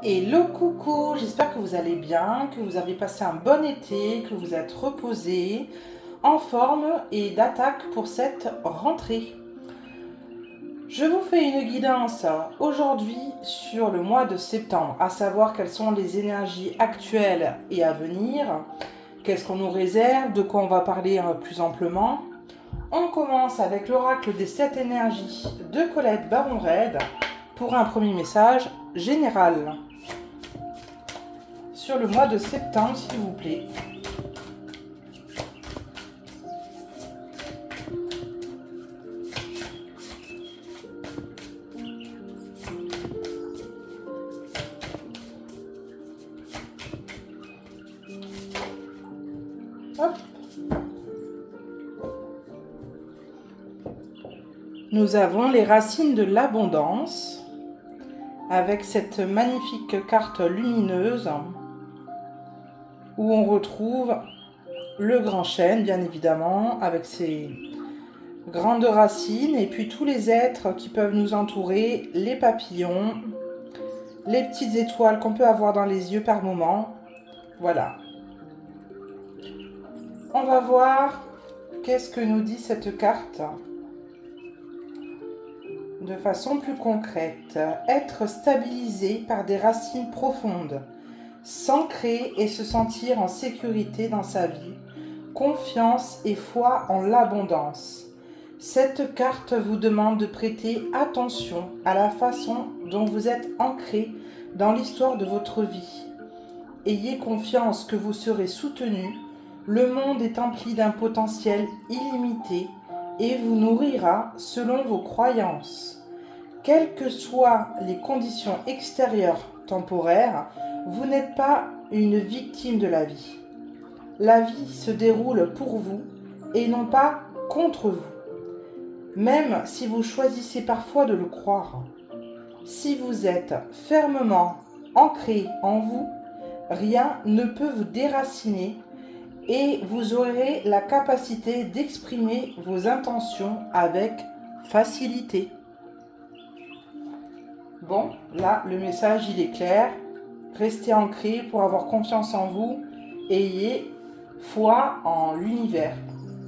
Hello coucou, j'espère que vous allez bien, que vous avez passé un bon été, que vous êtes reposé, en forme et d'attaque pour cette rentrée. Je vous fais une guidance aujourd'hui sur le mois de septembre, à savoir quelles sont les énergies actuelles et à venir, qu'est-ce qu'on nous réserve, de quoi on va parler plus amplement. On commence avec l'oracle des 7 énergies de Colette Baron-Red pour un premier message général. Sur le mois de septembre, s'il vous plaît. Hop. Nous avons les racines de l'abondance avec cette magnifique carte lumineuse où on retrouve le grand chêne, bien évidemment, avec ses grandes racines, et puis tous les êtres qui peuvent nous entourer, les papillons, les petites étoiles qu'on peut avoir dans les yeux par moment. Voilà. On va voir qu'est-ce que nous dit cette carte de façon plus concrète. Être stabilisé par des racines profondes, s'ancrer et se sentir en sécurité dans sa vie, confiance et foi en l'abondance. Cette carte vous demande de prêter attention à la façon dont vous êtes ancré dans l'histoire de votre vie. Ayez confiance que vous serez soutenu, le monde est empli d'un potentiel illimité et vous nourrira selon vos croyances. Quelles que soient les conditions extérieures temporaires, vous n'êtes pas une victime de la vie. La vie se déroule pour vous et non pas contre vous. Même si vous choisissez parfois de le croire. Si vous êtes fermement ancré en vous, rien ne peut vous déraciner et vous aurez la capacité d'exprimer vos intentions avec facilité. Bon, là, le message, il est clair. Restez ancré pour avoir confiance en vous et ayez foi en l'univers,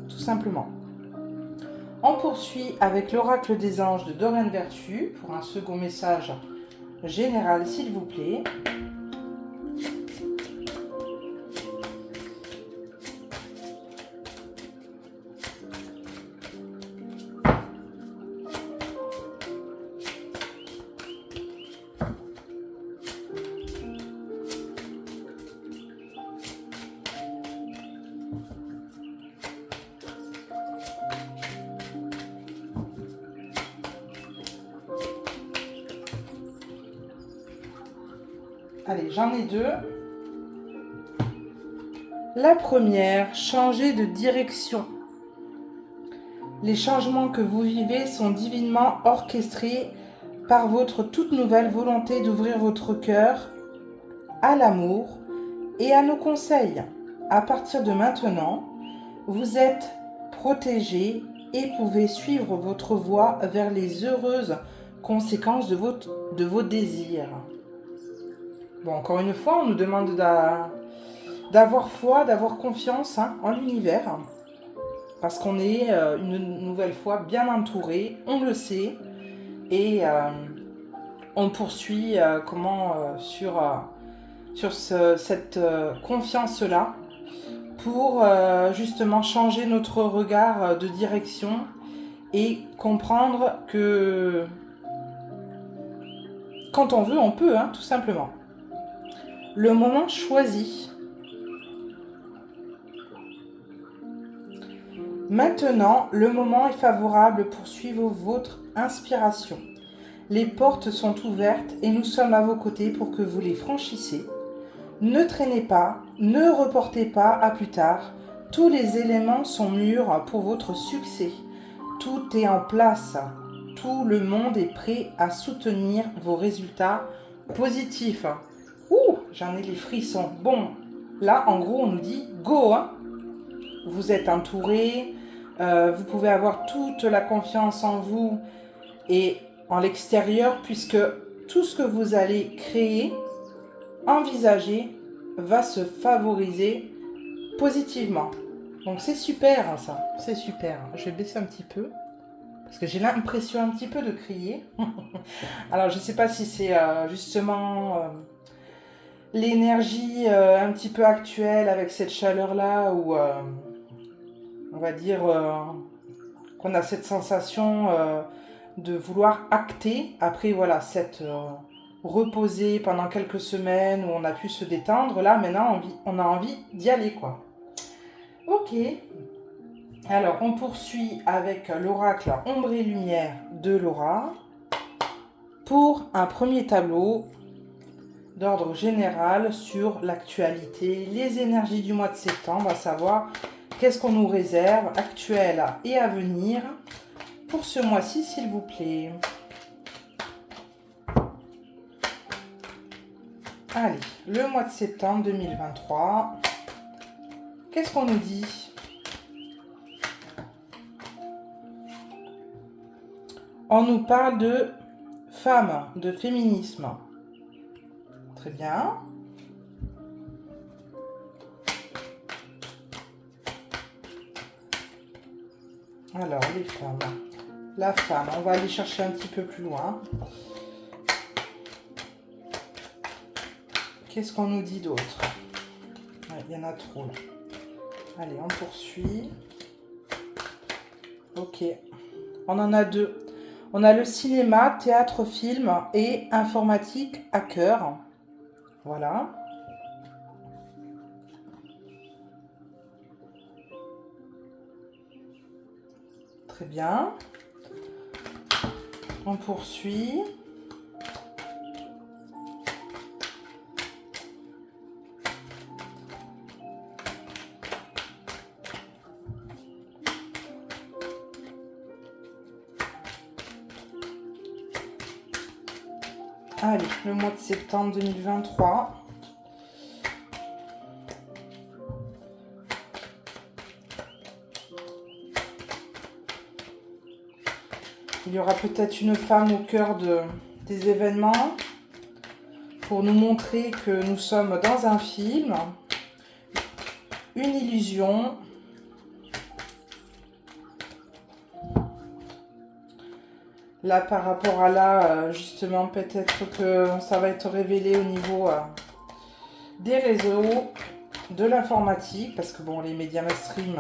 tout simplement. On poursuit avec l'oracle des anges de Doreen Vertu pour un second message général, s'il vous plaît. Allez, j'en ai deux. La première, changer de direction. Les changements que vous vivez sont divinement orchestrés par votre toute nouvelle volonté d'ouvrir votre cœur à l'amour et à nos conseils. À partir de maintenant, vous êtes protégé et pouvez suivre votre voie vers les heureuses conséquences de vos désirs. Bon, encore une fois, on nous demande d'avoir foi, d'avoir confiance en l'univers. Parce qu'on est une nouvelle fois bien entouré, on le sait. Et on poursuit sur cette confiance-là pour justement changer notre regard de direction et comprendre que quand on veut, on peut, tout simplement. Le moment choisi. Maintenant, le moment est favorable pour suivre votre inspiration. Les portes sont ouvertes et nous sommes à vos côtés pour que vous les franchissiez. Ne traînez pas, ne reportez pas à plus tard. Tous les éléments sont mûrs pour votre succès. Tout est en place. Tout le monde est prêt à soutenir vos résultats positifs. Ouh, j'en ai les frissons. Bon, là, en gros, on nous dit go. Vous êtes entouré. Vous pouvez avoir toute la confiance en vous et en l'extérieur, puisque tout ce que vous allez créer envisagé va se favoriser positivement. Donc c'est super, hein, ça, c'est super. Je vais baisser un petit peu, parce que j'ai l'impression un petit peu de crier. Alors je ne sais pas si c'est justement l'énergie un petit peu actuelle avec cette chaleur-là, ou on va dire qu'on a cette sensation de vouloir acter. Après voilà, cette reposer pendant quelques semaines où on a pu se détendre, là maintenant on a envie d'y aller, quoi. Ok, alors on poursuit avec l'oracle Ombre et Lumière de Laura pour un premier tableau d'ordre général sur l'actualité, les énergies du mois de septembre, à savoir qu'est-ce qu'on nous réserve, actuel et à venir, pour ce mois-ci, s'il vous plaît. Allez, le mois de septembre 2023, qu'est-ce qu'on nous dit? On nous parle de femmes, de féminisme. Très bien. Alors, les femmes. La femme, on va aller chercher un petit peu plus loin. Qu'est-ce qu'on nous dit d'autre? Il y en a trop là. Allez, on poursuit. Ok. On en a deux. On a le cinéma, théâtre, film et informatique, hacker. Voilà. Très bien. On poursuit. Allez, le mois de septembre 2023. Il y aura peut-être une femme au cœur des événements pour nous montrer que nous sommes dans un film, une illusion. Là, par rapport à là, justement, peut-être que ça va être révélé au niveau des réseaux, de l'informatique, parce que bon, les médias mainstream,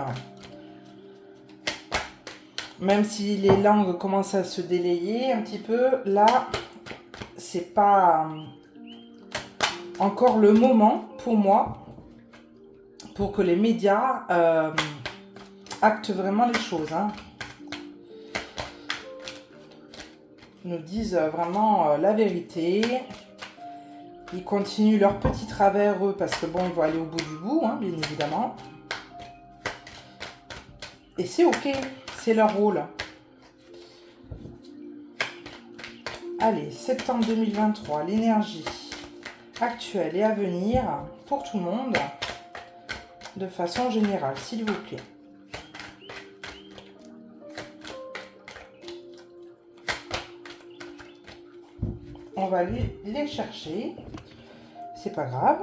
même si les langues commencent à se délayer un petit peu, là, c'est pas encore le moment pour moi, pour que les médias actent vraiment les choses, hein. Nous disent vraiment la vérité. Ils continuent leur petit travers, eux, parce que bon, ils vont aller au bout du bout, hein, bien évidemment. Et c'est ok, c'est leur rôle. Allez, septembre 2023, l'énergie actuelle et à venir pour tout le monde, de façon générale, s'il vous plaît. On va les chercher, c'est pas grave.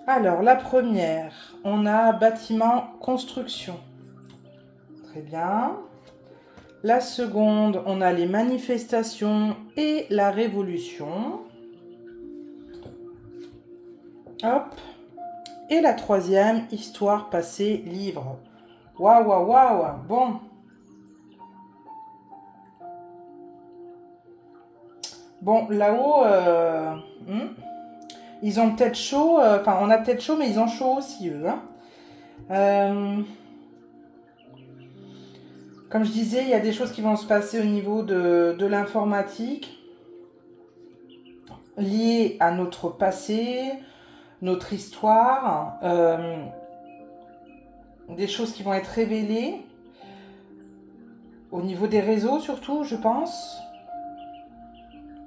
Alors, la première, on a bâtiment, construction. Très bien. La seconde, on a les manifestations et la révolution. Hop. Et la troisième, histoire, passé, livre. Waouh, waouh, waouh. Bon. Bon, là-haut, ils ont peut-être chaud. Enfin, on a peut-être chaud, mais ils ont chaud aussi, eux. Hein. Comme je disais, il y a des choses qui vont se passer au niveau de l'informatique, liées à notre passé, notre histoire, des choses qui vont être révélées, au niveau des réseaux surtout, je pense,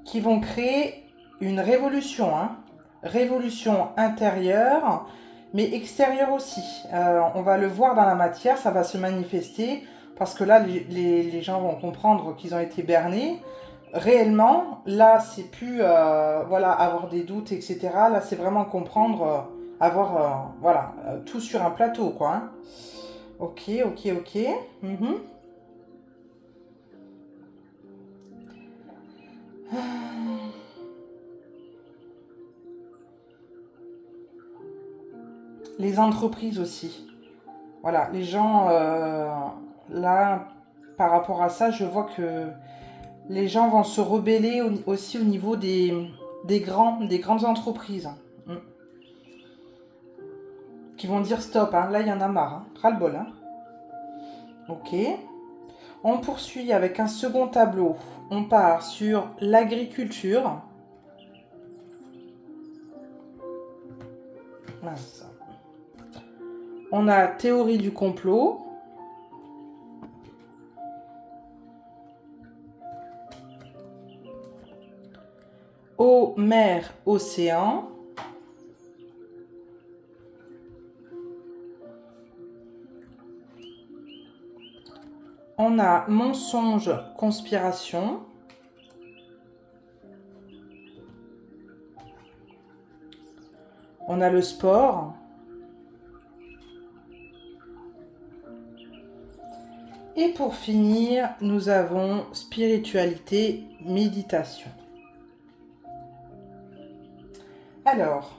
qui vont créer une révolution, hein. Révolution intérieure, mais extérieure aussi. On va le voir dans la matière, ça va se manifester, parce que là, les gens vont comprendre qu'ils ont été bernés. réellement, là, c'est plus voilà, avoir des doutes, etc. Là, c'est vraiment comprendre, avoir voilà, tout sur un plateau, quoi. Hein. Ok, ok, ok. Mhm. Les entreprises aussi. Voilà, les gens, là, par rapport à ça, je vois que les gens vont se rebeller aussi au niveau des grandes entreprises. Mm. Qui vont dire stop, hein. Là, il y en a marre. Hein. Ras-le-bol. Hein. Ok. On poursuit avec un second tableau. On part sur l'agriculture. Mince. On a théorie du complot. Eau, mer, océan. On a mensonge, conspiration. On a le sport. Et pour finir, nous avons spiritualité, méditation. Alors,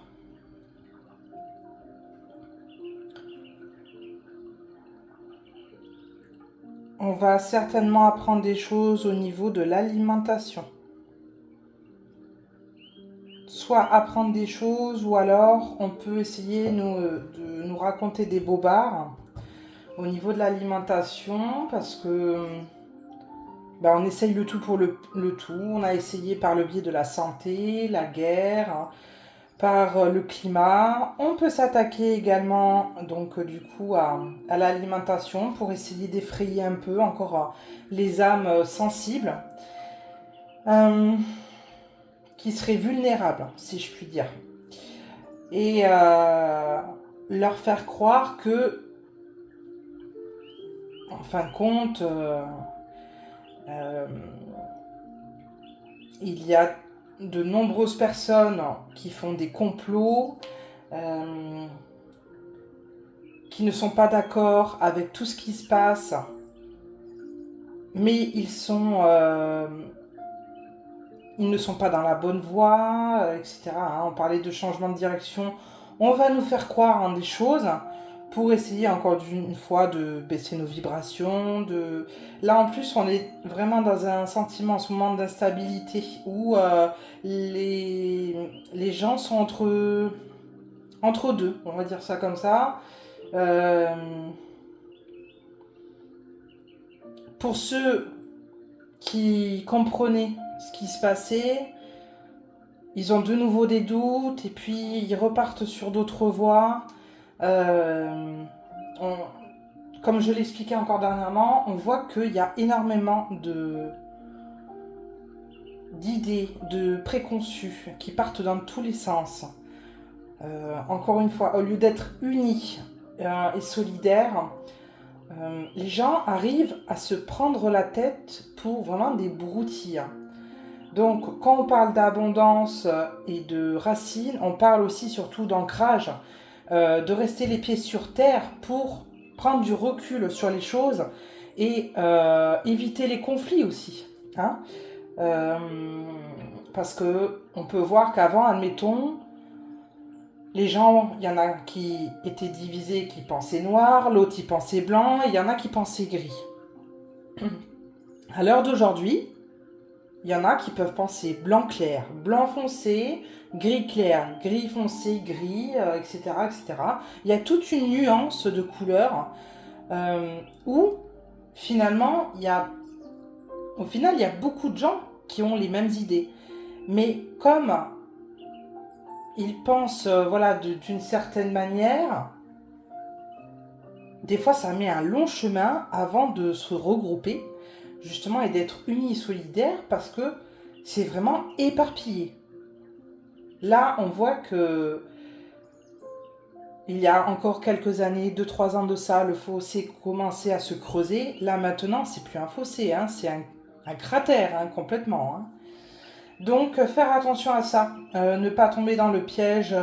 on va certainement apprendre des choses au niveau de l'alimentation. Soit apprendre des choses, ou alors on peut essayer de nous raconter des bobards au niveau de l'alimentation, parce que on essaye le tout pour le tout. On a essayé par le biais de la santé, la guerre, par le climat. On peut s'attaquer également donc du coup à l'alimentation pour essayer d'effrayer un peu encore les âmes sensibles qui seraient vulnérables, si je puis dire. Et leur faire croire que, en fin de compte, il y a de nombreuses personnes qui font des complots, qui ne sont pas d'accord avec tout ce qui se passe, mais ils ne sont pas dans la bonne voie, etc. Hein. On parlait de changement de direction. On va nous faire croire en des choses pour essayer encore une fois de baisser nos vibrations. Là en plus on est vraiment dans un sentiment en ce moment d'instabilité où les gens sont entre deux, on va dire ça comme ça. Euh, pour ceux qui comprenaient ce qui se passait, ils ont de nouveau des doutes et puis ils repartent sur d'autres voies. Euh, on, Comme je l'expliquais encore dernièrement, on voit qu'il y a énormément d'idées, de préconçus qui partent dans tous les sens. Encore une fois, au lieu d'être unis et solidaires, les gens arrivent à se prendre la tête pour vraiment des broutilles. Donc, quand on parle d'abondance et de racines, on parle aussi surtout d'ancrage, de rester les pieds sur terre pour prendre du recul sur les choses et éviter les conflits aussi. Hein. Euh, Parce que on peut voir qu'avant, admettons, les gens, il y en a qui étaient divisés, qui pensaient noir, l'autre il pensait blanc, et il y en a qui pensaient gris. À l'heure d'aujourd'hui, il y en a qui peuvent penser blanc clair, blanc foncé, gris clair, gris foncé, gris, etc., etc. Il y a toute une nuance de couleurs où finalement, au final, il y a beaucoup de gens qui ont les mêmes idées. Mais comme ils pensent voilà, d'une certaine manière, des fois ça met un long chemin avant de se regrouper justement et d'être unis et solidaires parce que c'est vraiment éparpillé. Là, on voit que il y a encore quelques années, 2-3 ans de ça, le fossé commençait à se creuser. Là maintenant, c'est plus un fossé, hein, un cratère, hein, complètement. Hein. Donc, faire attention à ça. Ne pas tomber dans le piège,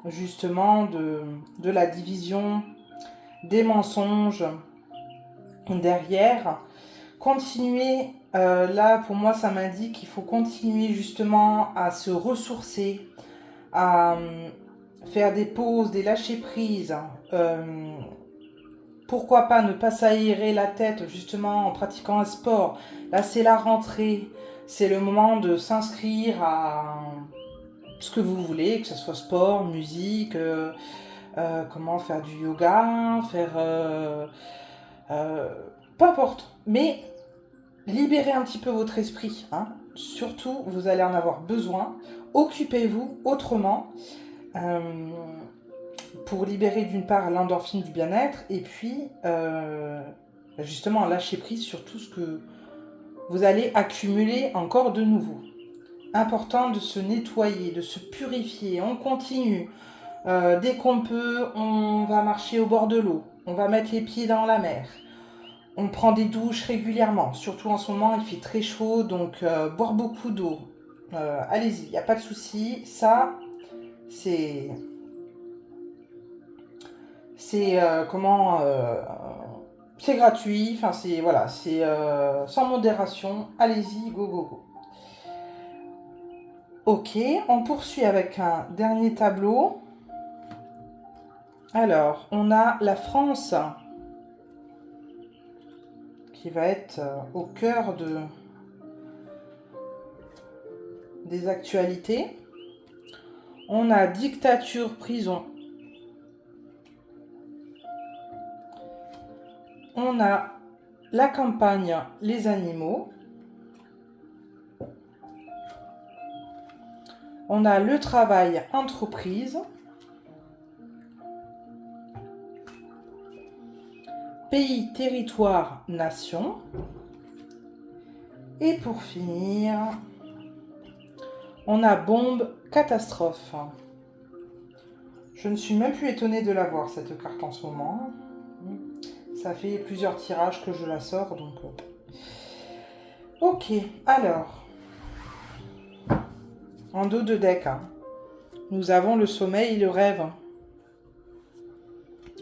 justement, de la division, des mensonges derrière. Continuer, là, pour moi, ça m'indique qu'il faut continuer, justement, à se ressourcer, à faire des pauses, des lâcher-prises. Pourquoi pas ne pas s'aérer la tête justement en pratiquant un sport. Là c'est la rentrée, c'est le moment de s'inscrire à ce que vous voulez, que ce soit sport, musique, comment faire du yoga, faire... peu importe. Mais libérez un petit peu votre esprit. Hein. Surtout, vous allez en avoir besoin. Occupez-vous autrement. Pour libérer d'une part l'endorphine du bien-être et puis justement lâcher prise sur tout ce que vous allez accumuler encore de nouveau. Important de se nettoyer, de se purifier, on continue. Dès qu'on peut, on va marcher au bord de l'eau, on va mettre les pieds dans la mer. On prend des douches régulièrement, surtout en ce moment il fait très chaud, donc boire beaucoup d'eau. Allez-y, il n'y a pas de souci, ça c'est... C'est c'est gratuit, enfin c'est voilà, c'est sans modération. Allez-y, go go go. Ok, on poursuit avec un dernier tableau. Alors, on a la France qui va être au cœur des actualités. On a dictature, prison. On a la campagne, les animaux. On a le travail, entreprise. Pays, territoire, nation. Et pour finir, on a bombe, catastrophe. Je ne suis même plus étonnée de la voir, cette carte en ce moment. Ça fait plusieurs tirages que je la sors, donc... Ok, alors... En dos de deck, hein, nous avons le sommeil et le rêve.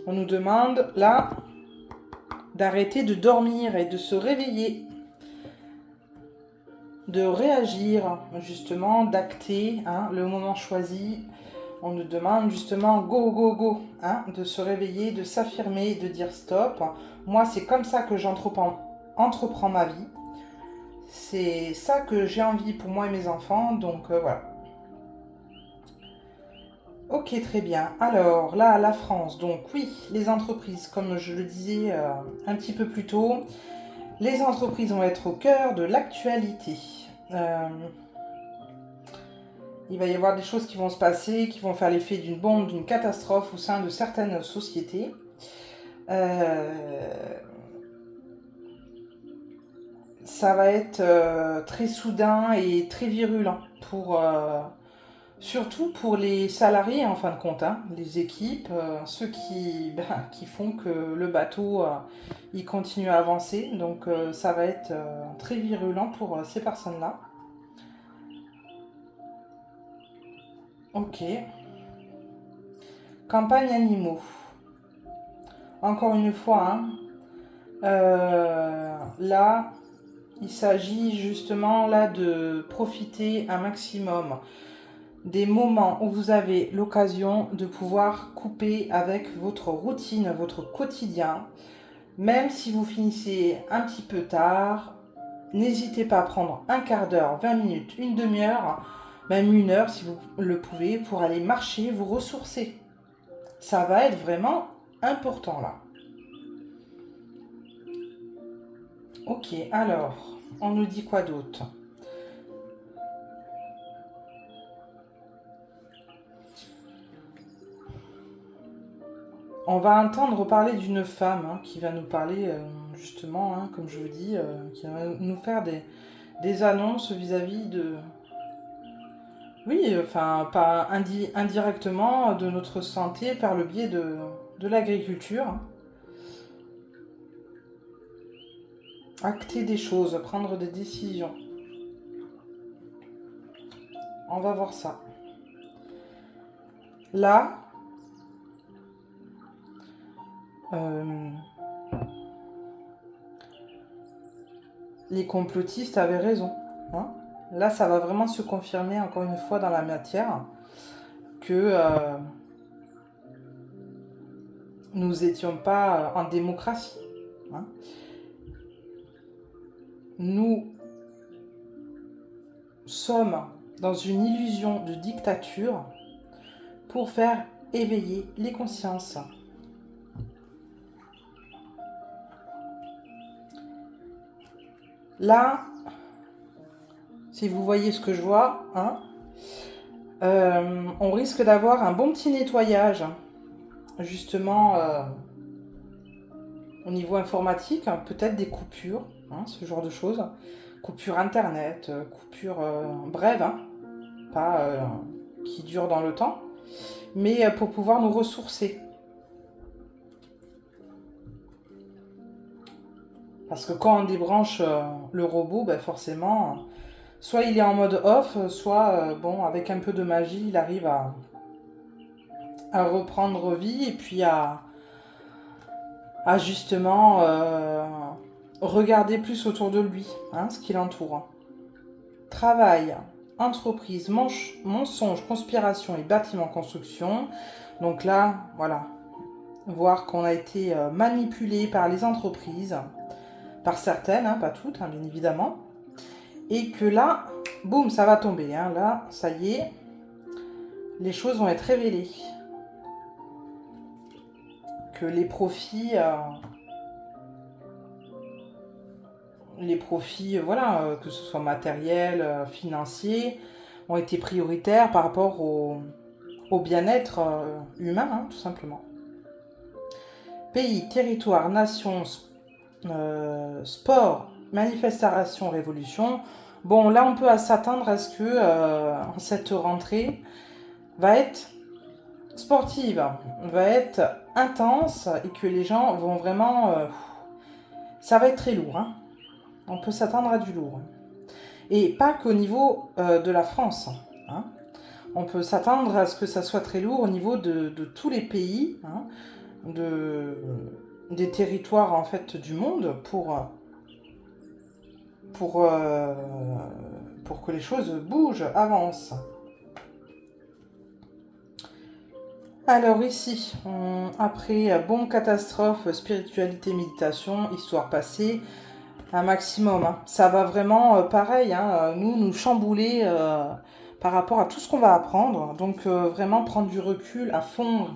On nous demande, là, d'arrêter de dormir et de se réveiller. De réagir, justement, d'acter hein, le moment choisi. On nous demande justement go, go, go, hein, de se réveiller, de s'affirmer, de dire stop. Moi, c'est comme ça que j'entreprends ma vie. C'est ça que j'ai envie pour moi et mes enfants, donc voilà. Ok, très bien. Alors, là, la France, donc oui, les entreprises, comme je le disais un petit peu plus tôt, les entreprises vont être au cœur de l'actualité. Il va y avoir des choses qui vont se passer, qui vont faire l'effet d'une bombe, d'une catastrophe au sein de certaines sociétés. Ça va être très soudain et très virulent, surtout pour les salariés en fin de compte, hein, les équipes, ceux qui font que le bateau il continue à avancer. Donc ça va être très virulent pour ces personnes-là. Ok. Campagne animaux. Encore une fois, hein, là, il s'agit justement là de profiter un maximum des moments où vous avez l'occasion de pouvoir couper avec votre routine, votre quotidien. Même si vous finissez un petit peu tard, n'hésitez pas à prendre un quart d'heure, 20 minutes, une demi-heure, même une heure si vous le pouvez, pour aller marcher, vous ressourcer. Ça va être vraiment important là. Ok, alors, on nous dit quoi d'autre ? On va entendre parler d'une femme hein, qui va nous parler justement, hein, comme je vous dis, qui va nous faire des annonces vis-à-vis de... Oui, enfin, pas indirectement de notre santé par le biais de l'agriculture. acter des choses, prendre des décisions. On va voir ça. Là, les complotistes avaient raison. Hein. Là, ça va vraiment se confirmer encore une fois dans la matière que nous n'étions pas en démocratie. Hein. Nous sommes dans une illusion de dictature pour faire éveiller les consciences. Là, si vous voyez ce que je vois, hein, on risque d'avoir un bon petit nettoyage, justement, au niveau informatique, hein, peut-être des coupures, hein, ce genre de choses. Coupures internet, coupures brèves, hein, pas qui durent dans le temps, mais pour pouvoir nous ressourcer. Parce que quand on débranche le robot, ben forcément, soit il est en mode off, soit, bon, avec un peu de magie, il arrive à reprendre vie et puis à justement regarder plus autour de lui, hein, ce qui l'entoure. Travail, entreprise, mensonge, conspiration et bâtiment construction. Donc là, voilà, voir qu'on a été manipulé par les entreprises, par certaines, hein, pas toutes, hein, bien évidemment, et que là, boum, ça va tomber. Hein, là, ça y est, les choses vont être révélées. Que les profits, voilà, que ce soit matériel, financier, ont été prioritaires par rapport au bien-être humain, hein, tout simplement. Pays, territoire, nation, sport, manifestation, révolution. Bon, là, on peut s'attendre à ce que cette rentrée va être sportive, va être intense et que les gens vont vraiment... ça va être très lourd, hein. On peut s'attendre à du lourd. Et pas qu'au niveau de la France. Hein. On peut s'attendre à ce que ça soit très lourd au niveau de tous les pays, hein, des territoires en fait du monde pour que les choses bougent, avancent. Alors ici, après bombe, catastrophe, spiritualité, méditation, histoire passée, un maximum. Hein. Ça va vraiment pareil, hein, nous chambouler par rapport à tout ce qu'on va apprendre. Donc vraiment prendre du recul à fond.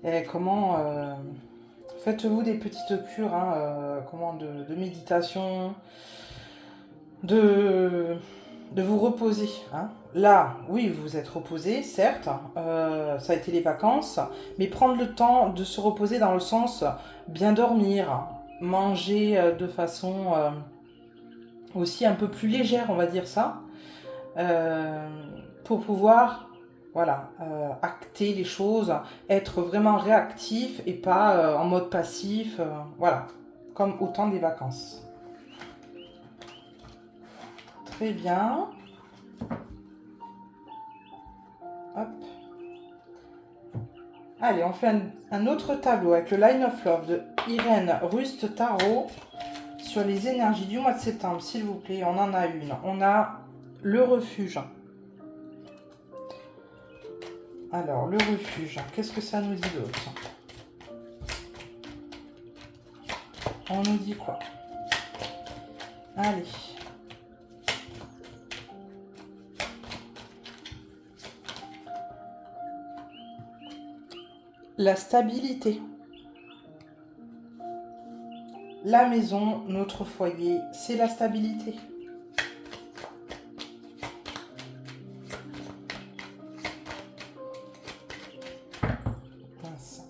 Et comment faites-vous des petites cures, hein, de méditation, de vous reposer. Hein. Là, oui, vous vous êtes reposé, certes, ça a été les vacances, mais prendre le temps de se reposer dans le sens bien dormir, manger de façon aussi un peu plus légère, on va dire ça, pour pouvoir, voilà, acter les choses, être vraiment réactif et pas en mode passif, voilà, comme au temps des vacances. Très bien. Hop. Allez, on fait un autre tableau avec le Line of Love de Irène Rust Tarot sur les énergies du mois de septembre, s'il vous plaît. On en a une. On a le refuge. Alors, le refuge, qu'est-ce que ça nous dit d'autre? On nous dit quoi? Allez. La stabilité. La maison, notre foyer, c'est la stabilité. Mince.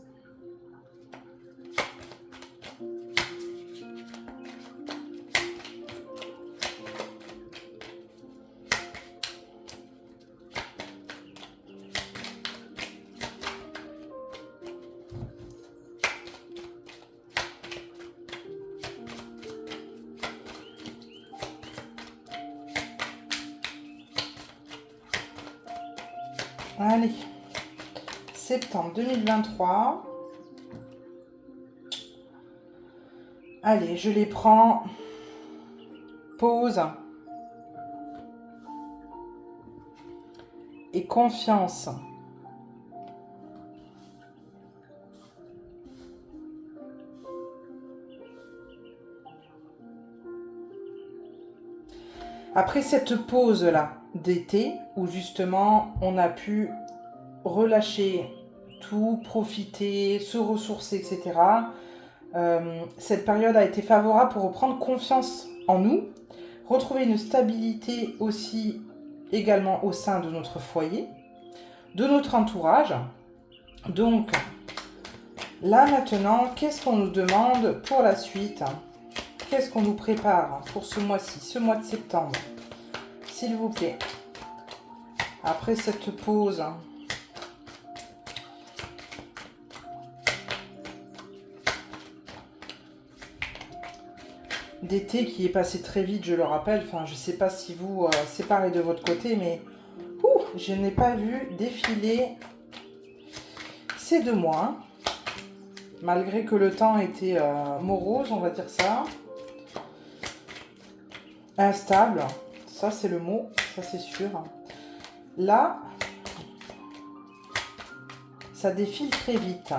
Allez. Septembre 2023. Allez, je les prends. Pause. Et confiance. Après cette pause-là d'été, où justement on a pu relâcher tout, profiter, se ressourcer, etc., cette période a été favorable pour reprendre confiance en nous, retrouver une stabilité aussi également au sein de notre foyer, de notre entourage. Donc, là maintenant, qu'est-ce qu'on nous demande pour la suite? Qu'est-ce qu'on nous prépare pour ce mois-ci, ce mois de septembre? S'il vous plaît. Après cette pause, d'été qui est passé très vite, je le rappelle. Enfin, je ne sais pas si vous, c'est pareil de votre côté, mais je n'ai pas vu défiler ces 2 mois. Hein. Malgré que le temps était morose, on va dire ça. Instable, ça c'est le mot, ça c'est sûr. Là, ça défile très vite.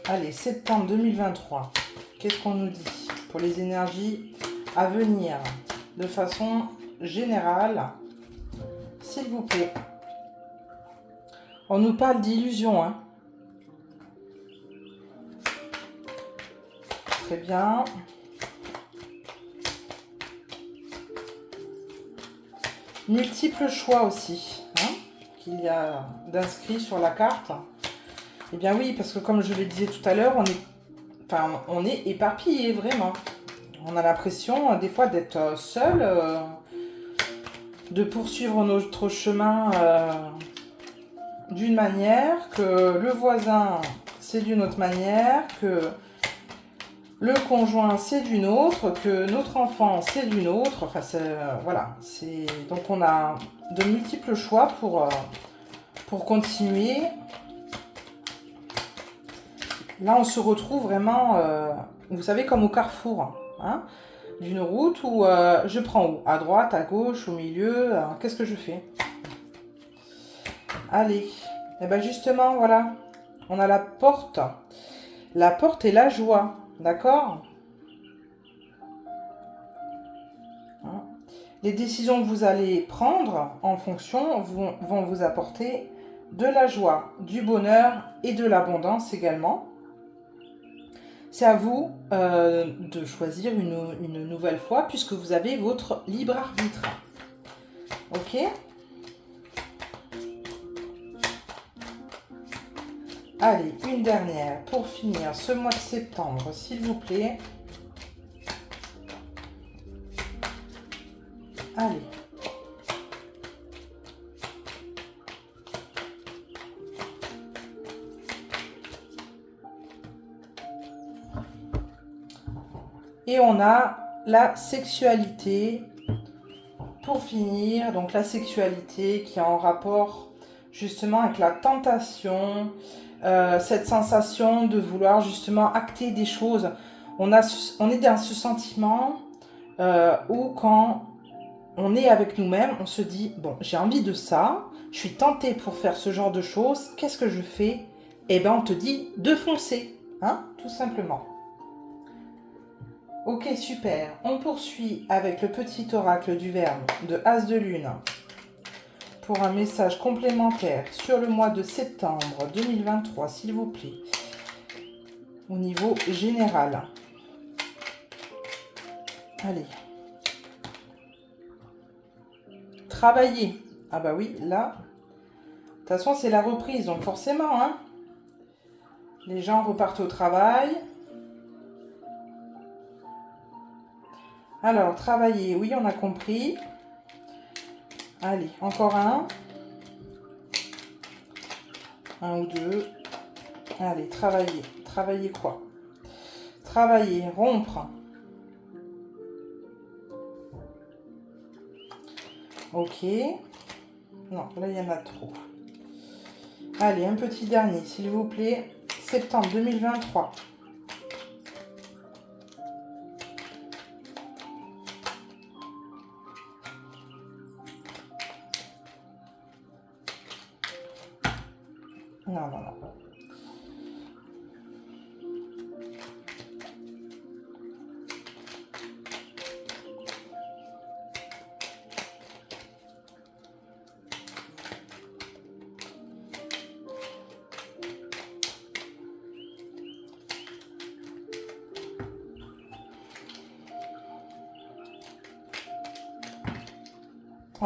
Allez, septembre 2023. Qu'est-ce qu'on nous dit pour les énergies à venir de façon générale, s'il vous plaît? On nous parle d'illusion, hein. Très bien. Multiples choix aussi, hein, qu'il y a d'inscrits sur la carte. Eh bien oui, parce que comme je le disais tout à l'heure, on est éparpillé, vraiment. On a l'impression des fois d'être seul, de poursuivre notre chemin d'une manière, que le voisin c'est d'une autre manière, que le conjoint c'est d'une autre, que notre enfant c'est d'une autre. Enfin, voilà. Donc on a de multiples choix pour continuer. Là, on se retrouve vraiment, vous savez, comme au carrefour, hein, d'une route où je prends où? À droite, à gauche, au milieu, qu'est-ce que je fais? Allez, et bien justement, voilà, on a la porte. La porte est la joie, d'accord? Hein. Les décisions que vous allez prendre en fonction vont vous apporter de la joie, du bonheur et de l'abondance également. C'est à vous de choisir une nouvelle fois puisque vous avez votre libre arbitre. Ok? Allez, une dernière pour finir ce mois de septembre, s'il vous plaît. Allez. Et on a la sexualité pour finir. Donc la sexualité qui est en rapport justement avec la tentation, cette sensation de vouloir justement acter des choses. On est dans ce sentiment où quand on est avec nous-mêmes, on se dit, bon, j'ai envie de ça, je suis tentée pour faire ce genre de choses, qu'est-ce que je fais? Eh bien, on te dit de foncer, hein, tout simplement. Ok, super. On poursuit avec le petit oracle du Verbe de As de Lune pour un message complémentaire sur le mois de septembre 2023, s'il vous plaît, au niveau général. Allez. Travailler. Ah bah oui, là, de toute façon, c'est la reprise, donc forcément, hein. Les gens repartent au travail. Alors, travailler, oui, on a compris. Allez, encore un. Un ou deux. Allez, travailler. Travailler quoi? Travailler, rompre. Ok. Non, là, il y en a trop. Allez, un petit dernier, s'il vous plaît. Septembre 2023. Non, non, non.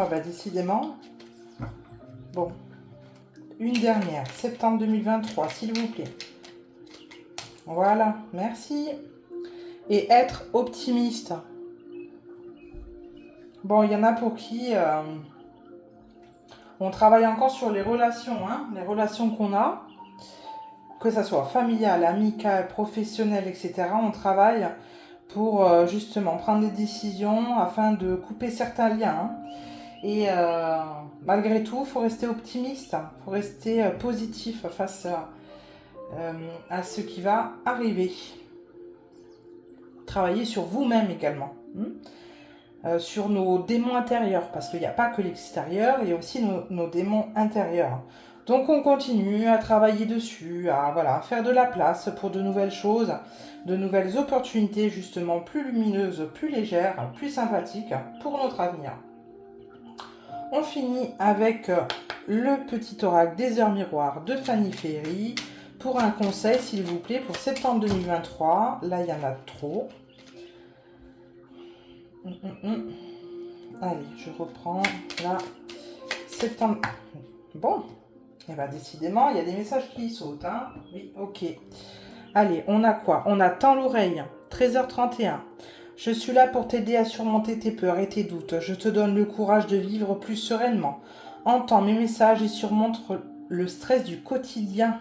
Ah bah décidément. Bon. Une dernière. Septembre 2023, s'il vous plaît. Voilà. Merci. Et être optimiste. Bon, il y en a pour qui on travaille encore sur les relations, hein, les relations qu'on a, que ça soit familiale, amicale, professionnelle, etc. On travaille pour justement prendre des décisions afin de couper certains liens. Hein. Et malgré tout, il faut rester optimiste, il faut rester positif face à ce qui va arriver. Travailler sur vous-même également. Sur nos démons intérieurs, parce qu'il n'y a pas que l'extérieur, il y a aussi nos démons intérieurs. Donc on continue à travailler dessus, à voilà, faire de la place pour de nouvelles choses, de nouvelles opportunités justement plus lumineuses, plus légères, plus sympathiques pour notre avenir. On finit avec le petit oracle des heures miroirs de Fanny Ferry pour un conseil s'il vous plaît pour septembre 2023. Là il y en a trop. Allez, je reprends là. Septembre. Bon. Et bien, décidément, il y a des messages qui sautent. Hein. Oui, ok. Allez, on a quoi? On a Tends l'oreille. 13h31. Je suis là pour t'aider à surmonter tes peurs et tes doutes. Je te donne le courage de vivre plus sereinement. Entends mes messages et surmonte le stress du quotidien.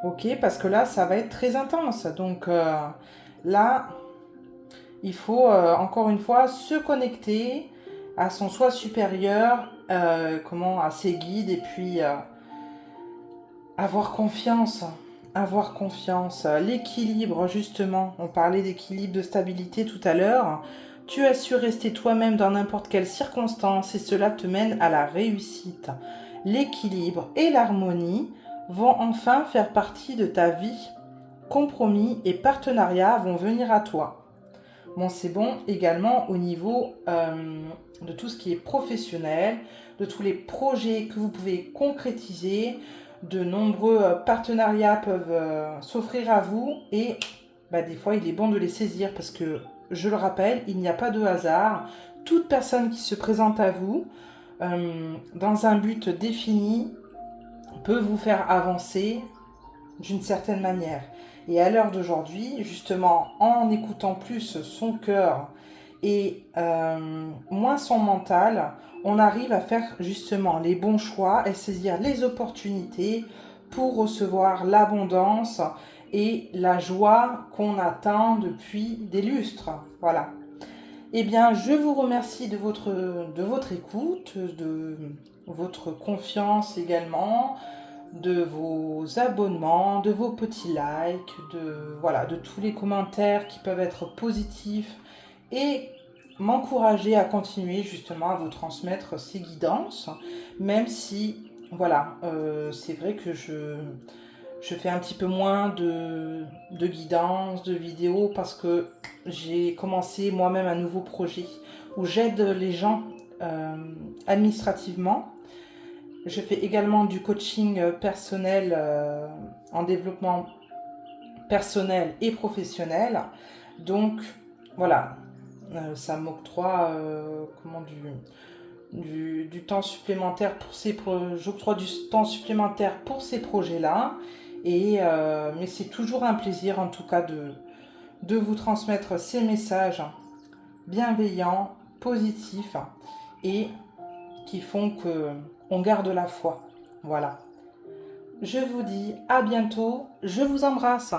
Ok, parce que là, ça va être très intense. Donc là, il faut encore une fois se connecter à son soi supérieur, à ses guides et puis avoir confiance. Avoir confiance. L'équilibre, justement, on parlait d'équilibre, de stabilité tout à l'heure. Tu as su rester toi-même dans n'importe quelle circonstance et cela te mène à la réussite. L'équilibre et l'harmonie vont enfin faire partie de ta vie. Compromis et partenariat vont venir à toi. Bon, c'est bon également au niveau de tout ce qui est professionnel, de tous les projets que vous pouvez concrétiser. De nombreux partenariats peuvent s'offrir à vous et des fois il est bon de les saisir parce que, je le rappelle, il n'y a pas de hasard. Toute personne qui se présente à vous dans un but défini peut vous faire avancer d'une certaine manière. Et à l'heure d'aujourd'hui, justement, en écoutant plus son cœur et moins son mental, on arrive à faire justement les bons choix et saisir les opportunités pour recevoir l'abondance et la joie qu'on attend depuis des lustres. Voilà. Eh bien, je vous remercie de votre écoute, de votre confiance également, de vos abonnements, de vos petits likes, de tous les commentaires qui peuvent être positifs et m'encourager à continuer justement à vous transmettre ces guidances, même si, c'est vrai que je fais un petit peu moins de guidance, de vidéos, parce que j'ai commencé moi-même un nouveau projet où j'aide les gens administrativement. Je fais également du coaching personnel en développement personnel et professionnel. Donc voilà, ça m'octroie du temps supplémentaire j'octroie du temps supplémentaire pour ces projets-là. Mais c'est toujours un plaisir en tout cas de vous transmettre ces messages bienveillants, positifs et qui font qu'on garde la foi. Voilà. Je vous dis à bientôt. Je vous embrasse.